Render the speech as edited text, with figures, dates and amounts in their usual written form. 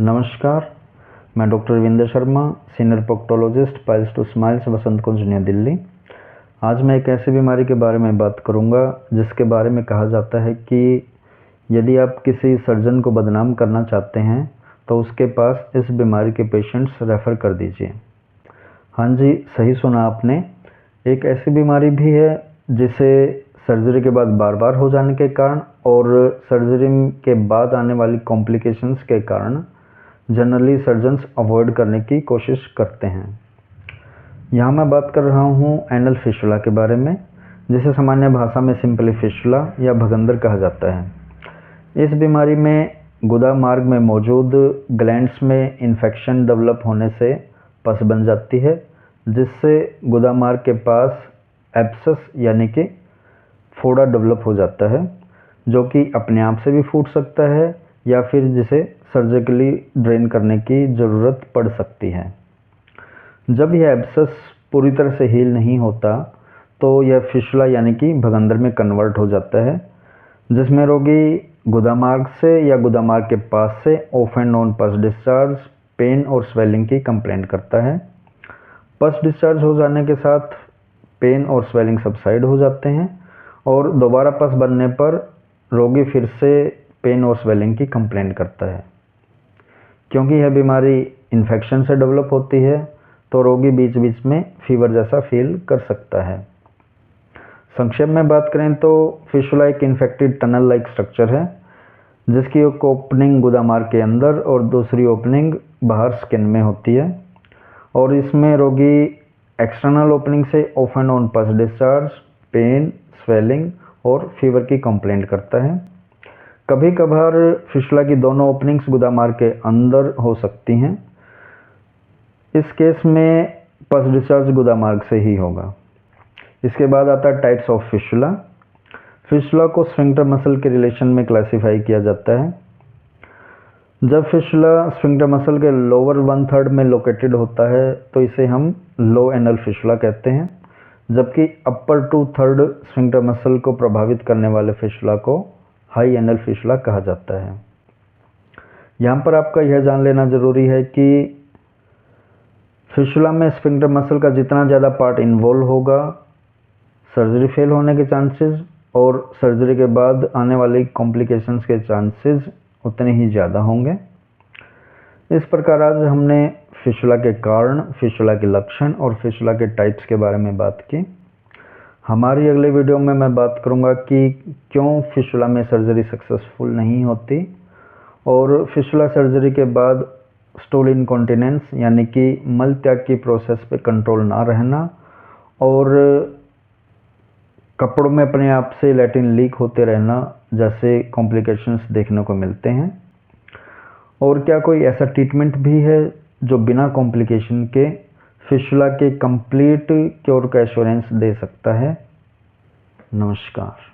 नमस्कार, मैं doctor Ravindra Sharma, senior proctologist, piles to smiles, Vasant Kunj, New Delhi. आज मैं एक ऐसी बीमारी के बारे में बात करूंगा जिसके बारे में कहा जाता है कि यदि आप किसी सर्जन को बदनाम करना चाहते हैं तो उसके पास इस बीमारी के पेशेंट्स रेफ़र कर दीजिए। हाँ जी, सही सुना आपने। एक ऐसी बीमारी भी है जिसे सर्जरी के बाद बार बार हो जाने के कारण और सर्जरी के बाद आने वाली कॉम्प्लिकेशंस के कारण जनरली सर्जन्स अवॉइड करने की कोशिश करते हैं। यहाँ मैं बात कर रहा हूँ एनल फिस्टुला के बारे में, जिसे सामान्य भाषा में सिंपली फिस्टुला या भगंदर कहा जाता है। इस बीमारी में गुदा मार्ग में मौजूद ग्लैंड्स में इन्फेक्शन डेवलप होने से पस बन जाती है, जिससे गुदा मार्ग के पास एब्सेस यानी कि फोड़ा डेवलप हो जाता है, जो कि अपने आप से भी फूट सकता है या फिर जिसे सर्जिकली ड्रेन करने की ज़रूरत पड़ सकती है। जब यह एब्सेस पूरी तरह से हील नहीं होता तो यह फिस्टुला यानी कि भगंदर में कन्वर्ट हो जाता है, जिसमें रोगी गुदा मार्ग से या गुदा मार्ग के पास से ऑफ एंड ऑन पस डिस्चार्ज, पेन और स्वेलिंग की कंप्लेंट करता है। पस डिस्चार्ज हो जाने के साथ पेन और स्वेलिंग सबसाइड हो जाते हैं और दोबारा पस बनने पर रोगी फिर से पेन और स्वेलिंग की कंप्लेंट करता है। क्योंकि यह बीमारी इन्फेक्शन से डेवलप होती है तो रोगी बीच बीच में फीवर जैसा फील कर सकता है। संक्षेप में बात करें तो फिस्टुला एक इन्फेक्टेड टनल लाइक स्ट्रक्चर है, जिसकी एक ओपनिंग गुदा मार्ग के अंदर और दूसरी ओपनिंग बाहर स्किन में होती है और इसमें रोगी एक्सटर्नल ओपनिंग से ऑफ एंड ऑन पस डिस्चार्ज, पेन, स्वेलिंग और फीवर की कंप्लेंट करता है। कभी कभार फिस्टुला की दोनों ओपनिंग्स गुदा मार्ग के अंदर हो सकती हैं। इस केस में पस डिस्चार्ज गुदा मार्ग से ही होगा। इसके बाद आता है टाइप्स ऑफ फिस्टुला। फिस्टुला को स्फिंक्टर मसल के रिलेशन में क्लासिफाई किया जाता है। जब फिस्टुला स्फिंक्टर मसल के लोअर 1/3 में लोकेटेड होता है तो इसे हम लो एनल फिस्टुला कहते हैं, जबकि अपर 2/3 स्फिंक्टर मसल को प्रभावित करने वाले फिस्टुला को हाई एनल फिस्टुला कहा जाता है। यहाँ पर आपका यह जान लेना ज़रूरी है कि फिस्टुला में स्फिंक्टर मसल का जितना ज़्यादा पार्ट इन्वॉल्व होगा, सर्जरी फेल होने के चांसेस और सर्जरी के बाद आने वाली कॉम्प्लिकेशंस के चांसेस उतने ही ज़्यादा होंगे। इस प्रकार आज हमने फिस्टुला के कारण, फिस्टुला के लक्षण और फिस्टुला के टाइप्स के बारे में बात की। हमारी अगले वीडियो में मैं बात करूंगा कि क्यों फिस्टुला में सर्जरी सक्सेसफुल नहीं होती और फिस्टुला सर्जरी के बाद स्टूल इनकॉन्टिनेंस यानी कि मल त्याग की प्रोसेस पे कंट्रोल ना रहना और कपड़ों में अपने आप से लैट्रिन लीक होते रहना जैसे कॉम्प्लिकेशंस देखने को मिलते हैं। और क्या कोई ऐसा ट्रीटमेंट भी है जो बिना कॉम्प्लिकेशन के फिस्टुला के कंप्लीट क्योर का एश्योरेंस दे सकता है? नमस्कार।